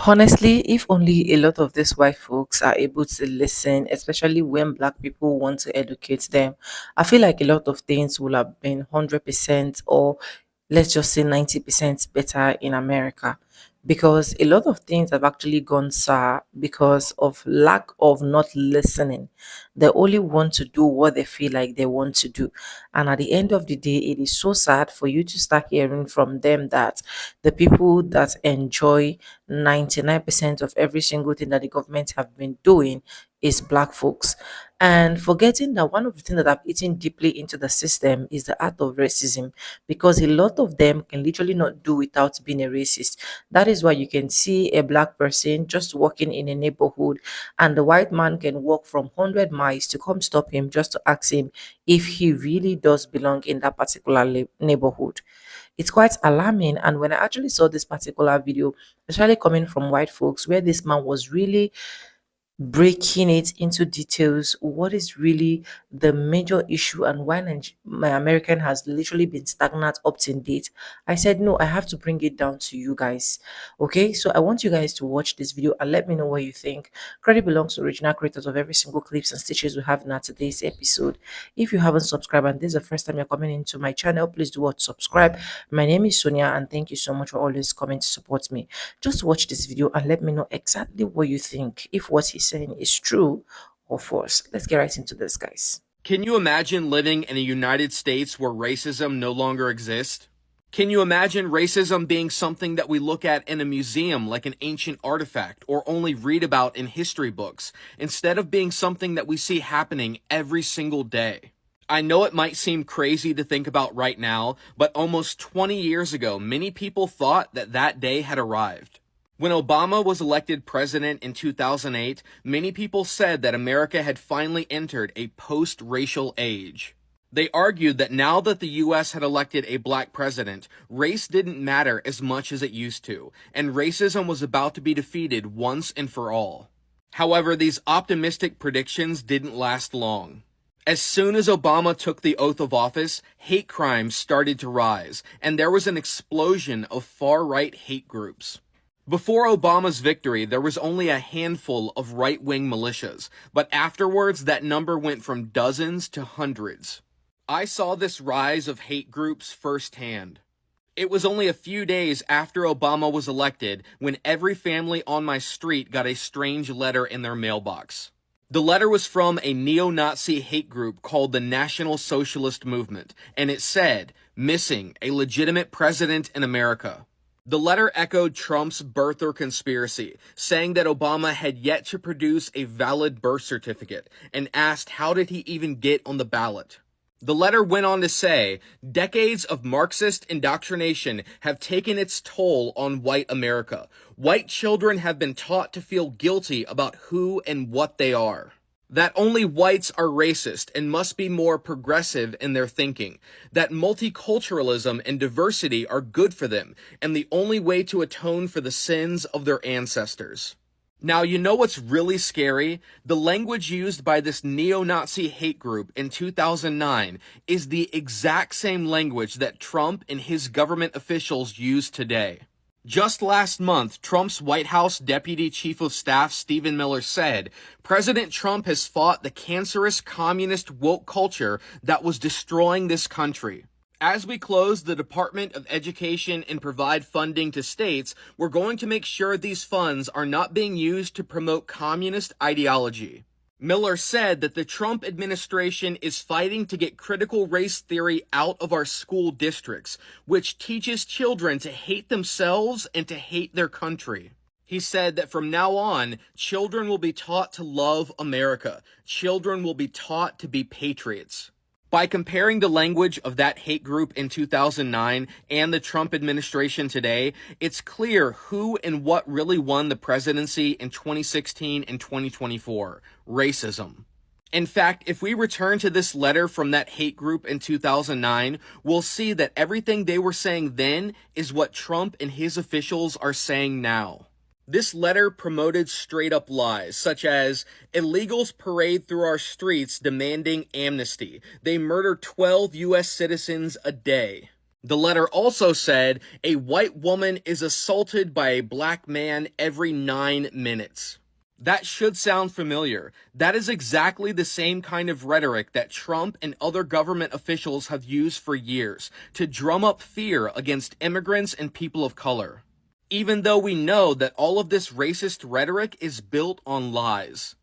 Honestly, if only a lot of these white folks are able to listen, especially when black people want to educate them, I feel like a lot of things would have been 100% or let's just say 90% better in America. Because a lot of things have actually gone sour because of lack of not listening. They only want to do what they feel like they want to do. And at the end of the day, it is so sad for you to start hearing from them that the people that enjoy 99% of every single thing that the government have been doing is black folks. And forgetting that one of the things that have eaten deeply into the system is the art of racism, because a lot of them can literally not do without being a racist. That is why you can see a black person just walking in a neighborhood and the white man can walk from 100 miles to come stop him just to ask him if he really does belong in that particular neighborhood. It's quite alarming. And when I actually saw this particular video, especially coming from white folks, where this man was really breaking it into details, what is really the major issue and why my American has literally been stagnant up to date, I said no, I have to bring it down to you guys. Okay, so I want you guys to watch this video and let me know what you think. Credit belongs to original creators of every single clips and stitches we have in our today's episode. If you haven't subscribed and this is the first time you're coming into my channel, please do what, subscribe. My name is Sonia and thank you so much for always coming to support me. Just watch this video and let me know exactly what you think, if what he's saying is true or false. Let's get right into this, guys. Can you imagine living in a United States where racism no longer exists? Can you imagine racism being something that we look at in a museum like an ancient artifact or only read about in history books, instead of being something that we see happening every single day? I know it might seem crazy to think about right now, but almost 20 years ago, many people thought that that day had arrived. When Obama was elected president in 2008, many people said that America had finally entered a post-racial age. They argued that now that the US had elected a black president, race didn't matter as much as it used to, and racism was about to be defeated once and for all. However, these optimistic predictions didn't last long. As soon as Obama took the oath of office, hate crimes started to rise, and there was an explosion of far-right hate groups. Before Obama's victory, there was only a handful of right-wing militias, but afterwards that number went from dozens to hundreds. I saw this rise of hate groups firsthand. It was only a few days after Obama was elected when every family on my street got a strange letter in their mailbox. The letter was from a neo-Nazi hate group called the National Socialist Movement, and it said, "Missing, a legitimate president in America." The letter echoed Trump's birther conspiracy, saying that Obama had yet to produce a valid birth certificate, and asked how did he even get on the ballot. The letter went on to say, decades of Marxist indoctrination have taken its toll on white America. White children have been taught to feel guilty about who and what they are. That only whites are racist and must be more progressive in their thinking. That multiculturalism and diversity are good for them, and the only way to atone for the sins of their ancestors. Now, you know what's really scary? The language used by this neo-Nazi hate group in 2009 is the exact same language that Trump and his government officials use today. Just last month, Trump's White House Deputy Chief of Staff Stephen Miller said, President Trump has fought the cancerous communist woke culture that was destroying this country. As we close the Department of Education and provide funding to states, we're going to make sure these funds are not being used to promote communist ideology. Miller said that the Trump administration is fighting to get critical race theory out of our school districts, which teaches children to hate themselves and to hate their country. He said that from now on, children will be taught to love America. Children will be taught to be patriots. By comparing the language of that hate group in 2009 and the Trump administration today, it's clear who and what really won the presidency in 2016 and 2024: racism. In fact, if we return to this letter from that hate group in 2009, we'll see that everything they were saying then is what Trump and his officials are saying now. This letter promoted straight-up lies, such as, illegals parade through our streets demanding amnesty. They murder 12 U.S. citizens a day. The letter also said a white woman is assaulted by a black man every 9 minutes. That should sound familiar. That is exactly the same kind of rhetoric that Trump and other government officials have used for years to drum up fear against immigrants and people of color. Even though we know that all of this racist rhetoric is built on lies.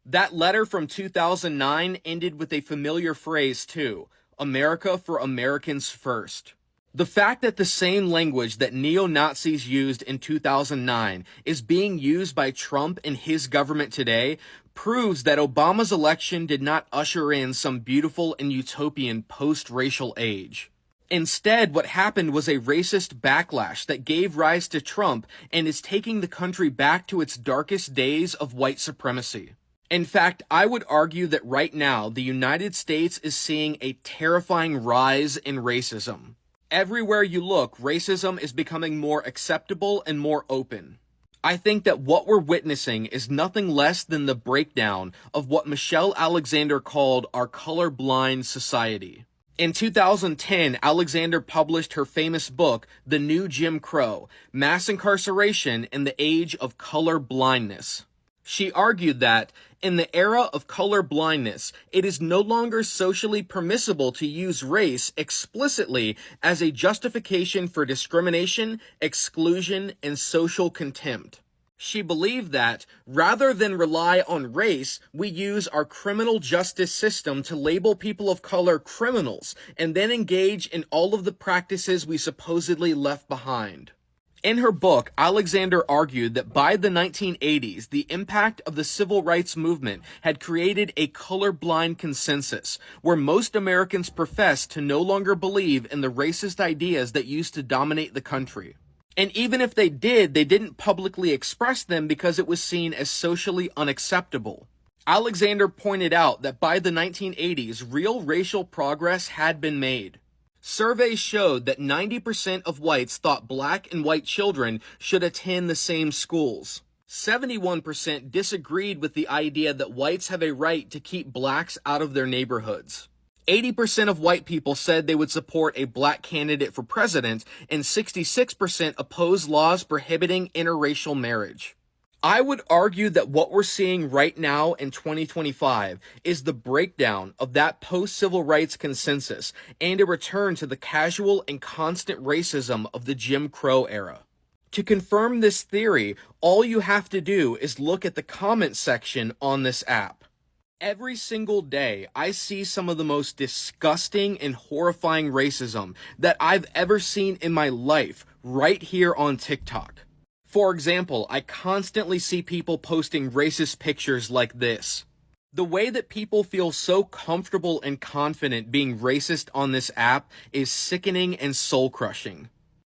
That letter from 2009 ended with a familiar phrase too, America for Americans first. The fact that the same language that neo-Nazis used in 2009 is being used by Trump and his government today proves that Obama's election did not usher in some beautiful and utopian post-racial age. Instead, what happened was a racist backlash that gave rise to Trump and is taking the country back to its darkest days of white supremacy. In fact, I would argue that right now, the United States is seeing a terrifying rise in racism. Everywhere you look, racism is becoming more acceptable and more open. I think that what we're witnessing is nothing less than the breakdown of what Michelle Alexander called our colorblind society. In 2010, Alexander published her famous book, The New Jim Crow: Mass Incarceration in the Age of Color Blindness. She argued that, in the era of color blindness, it is no longer socially permissible to use race explicitly as a justification for discrimination, exclusion, and social contempt. She believed that, rather than rely on race, we use our criminal justice system to label people of color criminals and then engage in all of the practices we supposedly left behind. In her book, Alexander argued that by the 1980s, the impact of the civil rights movement had created a colorblind consensus, where most Americans professed to no longer believe in the racist ideas that used to dominate the country. And even if they did, they didn't publicly express them because it was seen as socially unacceptable. Alexander pointed out that by the 1980s, real racial progress had been made. Surveys showed that 90% of whites thought black and white children should attend the same schools. 71% disagreed with the idea that whites have a right to keep blacks out of their neighborhoods. 80% of white people said they would support a black candidate for president, and 66% opposed laws prohibiting interracial marriage. I would argue that what we're seeing right now in 2025 is the breakdown of that post-civil rights consensus and a return to the casual and constant racism of the Jim Crow era. To confirm this theory, all you have to do is look at the comment section on this app. Every single day, I see some of the most disgusting and horrifying racism that I've ever seen in my life right here on TikTok. For example, I constantly see people posting racist pictures like this. The way that people feel so comfortable and confident being racist on this app is sickening and soul-crushing.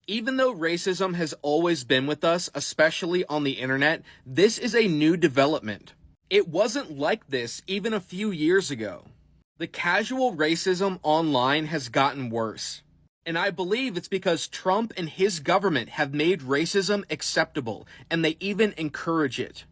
Even though racism has always been with us, especially on the internet, this is a new development. It wasn't like this even a few years ago. The casual racism online has gotten worse. And I believe it's because Trump and his government have made racism acceptable, and they even encourage it.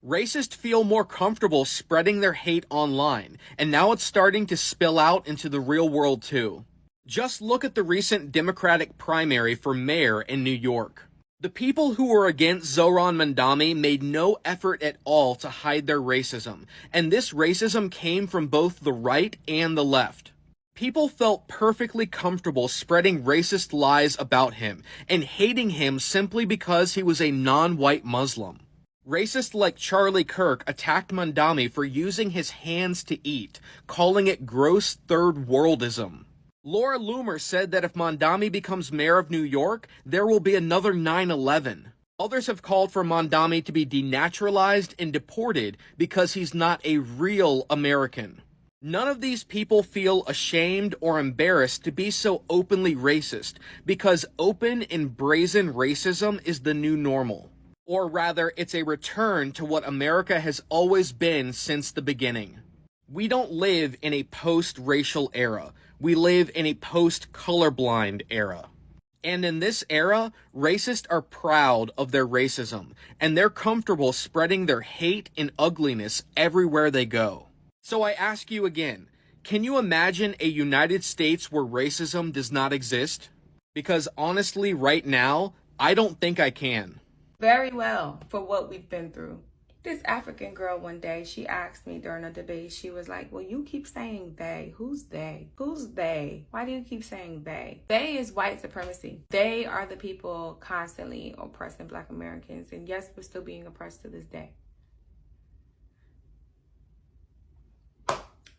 Racists feel more comfortable spreading their hate online, and now it's starting to spill out into the real world too. Just look at the recent Democratic primary for mayor in New York. The people who were against Zohran Mamdani made no effort at all to hide their racism, and this racism came from both the right and the left. People felt perfectly comfortable spreading racist lies about him and hating him simply because he was a non-white Muslim. Racists like Charlie Kirk attacked Mamdani for using his hands to eat, calling it gross third worldism. Laura Loomer said that if Mamdani becomes mayor of New York, there will be another 9/11. Others have called for Mamdani to be denaturalized and deported because he's not a real American. None of these people feel ashamed or embarrassed to be so openly racist because open and brazen racism is the new normal. Or rather, it's a return to what America has always been since the beginning. We don't live in a post-racial era. We live in a post-colorblind era. And in this era, racists are proud of their racism, and they're comfortable spreading their hate and ugliness everywhere they go. So I ask you again, can you imagine a United States where racism does not exist? Because honestly, right now, I don't think I can. Very well for what we've been through. This African girl one day, she asked me during a debate, she was like, well, you keep saying they. Who's they? Who's they? Why do you keep saying they? They is white supremacy. They are the people constantly oppressing Black Americans. And yes, we're still being oppressed to this day.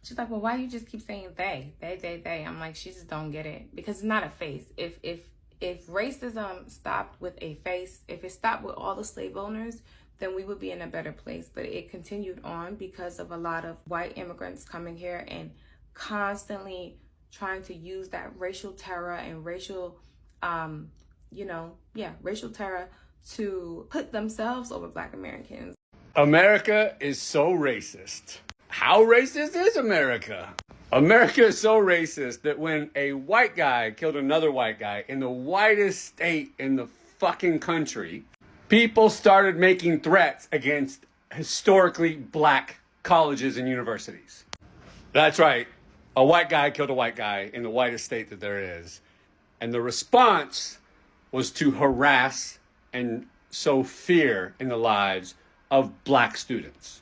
She's like, well, why do you just keep saying they? They. I'm like, she just don't get it. Because it's not a face. If racism stopped with a face, if it stopped with all the slave owners, then we would be in a better place. But it continued on because of a lot of white immigrants coming here and constantly trying to use that racial terror and racial terror to put themselves over Black Americans. America is so racist. How racist is America? America is so racist that when a white guy killed another white guy in the whitest state in the fucking country, people started making threats against historically Black colleges and universities. That's right. A white guy killed a white guy in the whitest state that there is. And the response was to harass and sow fear in the lives of Black students.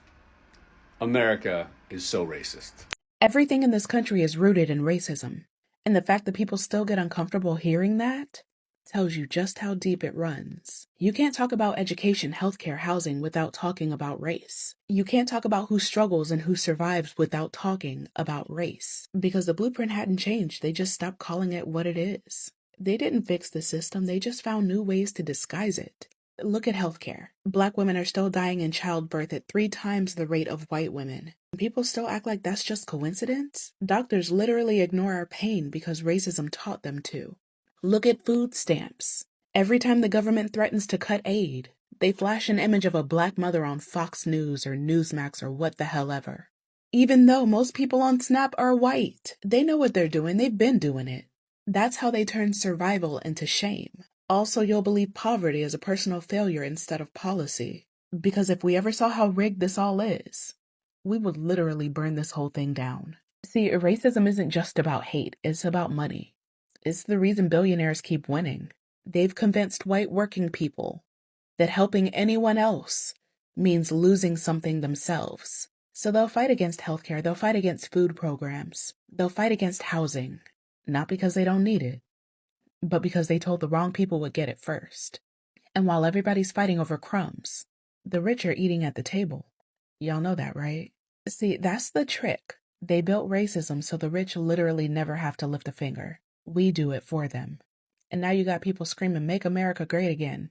America is so racist. Everything in this country is rooted in racism. And the fact that people still get uncomfortable hearing that tells you just how deep it runs. You can't talk about education, healthcare, housing without talking about race. You can't talk about who struggles and who survives without talking about race. Because the blueprint hadn't changed, they just stopped calling it what it is. They didn't fix the system, they just found new ways to disguise it. Look at healthcare. Black women are still dying in childbirth at 3 times the rate of white women. People still act like that's just coincidence? Doctors literally ignore our pain because racism taught them to. Look at food stamps. Every time the government threatens to cut aid, they flash an image of a Black mother on Fox News or Newsmax or what the hell ever. Even though most people on Snap are white, they know what they're doing, they've been doing it. That's how they turn survival into shame. Also, you'll believe poverty is a personal failure instead of policy. Because if we ever saw how rigged this all is, we would literally burn this whole thing down. See, racism isn't just about hate, it's about money. It's the reason billionaires keep winning. They've convinced white working people that helping anyone else means losing something themselves. So they'll fight against healthcare, they'll fight against food programs, they'll fight against housing, not because they don't need it, but because they told the wrong people would get it first. And while everybody's fighting over crumbs, the rich are eating at the table. Y'all know that, right? See, that's the trick. They built racism so the rich literally never have to lift a finger. We do it for them. And now you got people screaming, "Make America great again,"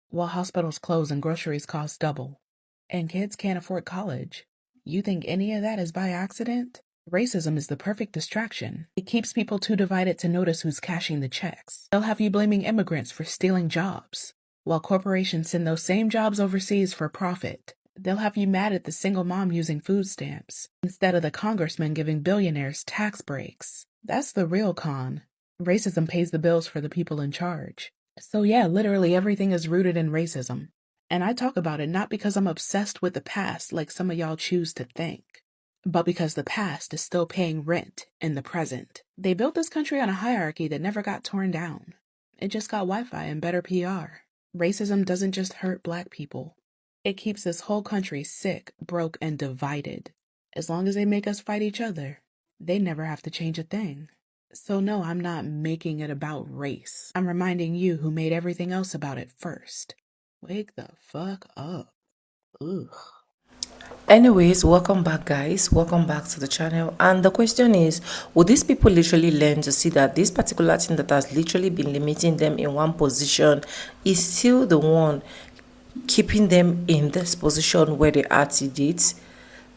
while hospitals close and groceries cost double. And kids can't afford college. You think any of that is by accident? Racism is the perfect distraction. It keeps people too divided to notice who's cashing the checks. They'll have you blaming immigrants for stealing jobs, while corporations send those same jobs overseas for profit. They'll have you mad at the single mom using food stamps, instead of the congressman giving billionaires tax breaks. That's the real con. Racism pays the bills for the people in charge. So yeah, literally everything is rooted in racism. And I talk about it not because I'm obsessed with the past like some of y'all choose to think, but because the past is still paying rent in the present. They built this country on a hierarchy that never got torn down. It just got Wi-Fi and better PR. Racism doesn't just hurt Black people. It keeps this whole country sick, broke, and divided. As long as they make us fight each other, they never have to change a thing. So no, I'm not making it about race. I'm reminding you who made everything else about it first. Wake the fuck up. Ugh. Anyways, welcome back, guys. Welcome back to the channel. And the question is, would these people literally learn to see that this particular thing that has literally been limiting them in one position is still the one keeping them in this position where they are to date?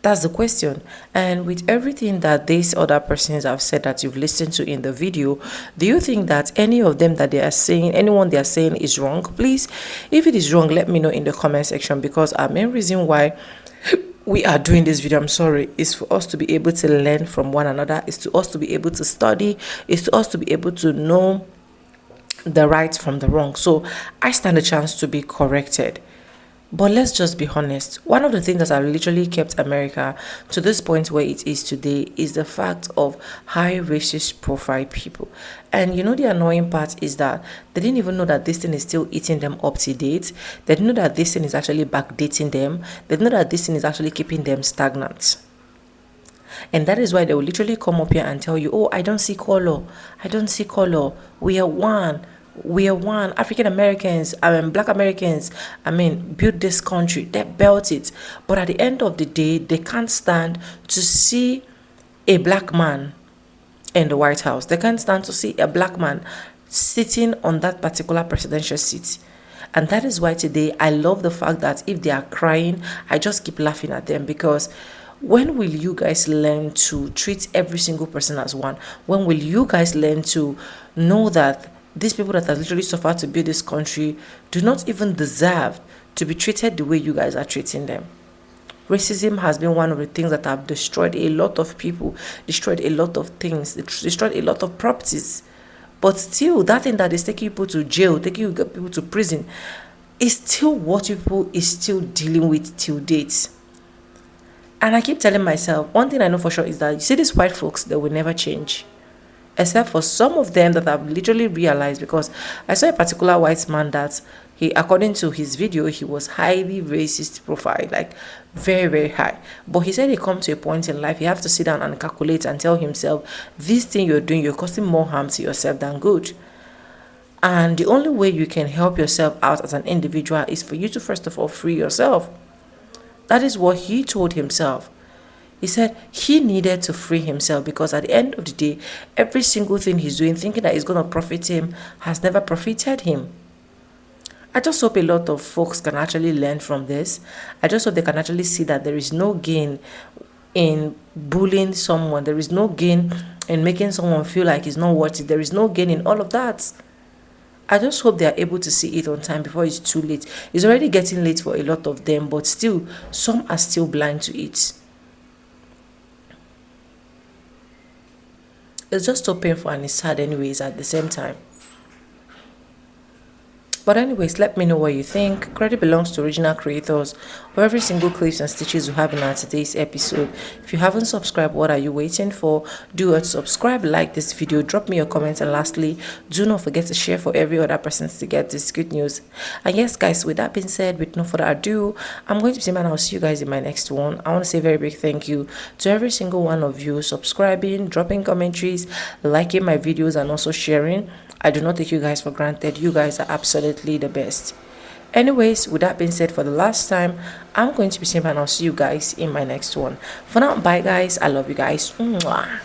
That's the question. And with everything that these other persons have said that you've listened to in the video, do you think that any of them that they are saying, anyone they are saying is wrong? Please, if it is wrong, let me know in the comment section, because our main reason why we are doing this video, I'm sorry, is for us to be able to learn from one another, is to us to be able to study, is to us to be able to know the right from the wrong. So I stand a chance to be corrected. But let's just be honest. One of the things that have literally kept America to this point where it is today is the fact of high racist profile people. And you know, the annoying part is that they didn't even know that this thing is still eating them up to date. They didn't know that this thing is actually backdating them. They didn't know that this thing is actually keeping them stagnant. And that is why they will literally come up here and tell you, oh, I don't see color. I don't see color. We are one. We are one. African Americans, Black Americans, build this country. They built it. But at the end of the day, they can't stand to see a black man in the White House. They can't stand to see a black man sitting on that particular presidential seat. And that is why today I love the fact that if they are crying, I just keep laughing at them, because when will you guys learn to treat every single person as one? When will you guys learn to know that these people that have literally suffered to build this country do not even deserve to be treated the way you guys are treating them? Racism has been one of the things that have destroyed a lot of people, destroyed a lot of things, destroyed a lot of properties. But still, that thing that is taking people to jail, taking people to prison, is still what people is still dealing with till date. And I keep telling myself, one thing I know for sure is that, you see, these white folks, they will never change. Except for some of them that I've literally realized, because I saw a particular white man that according to his video, he was highly racist profile, like very, very high. But he said he come to a point in life, you have to sit down and calculate and tell himself, this thing you're doing, you're causing more harm to yourself than good. And the only way you can help yourself out as an individual is for you to first of all free yourself. That is what he told himself. He said he needed to free himself, because at the end of the day, every single thing he's doing, thinking that it's going to profit him, has never profited him. I just hope a lot of folks can actually learn from this. I just hope they can actually see that there is no gain in bullying someone. There is no gain in making someone feel like he's not worth it. There is no gain in all of that. I just hope they are able to see it on time before it's too late. It's already getting late for a lot of them, but still, some are still blind to it. It's just so painful and it's sad anyways at the same time. But anyways, let me know what you think. Credit belongs to original creators for every single clips and stitches we have in our today's episode. If you haven't subscribed, what are you waiting for? Do subscribe, like this video, drop me your comments, and lastly, do not forget to share for every other person to get this good news. And yes, guys, with that being said, with no further ado, I'm going to say, man, I'll see you guys in my next one. I want to say a very big thank you to every single one of you subscribing, dropping commentaries, liking my videos, and also sharing. I do not take you guys for granted. You guys are absolutely the best. Anyways, with that being said, for the last time, I'm going to be saying, and I'll see you guys in my next one. For now, bye guys. I love you guys. Mwah.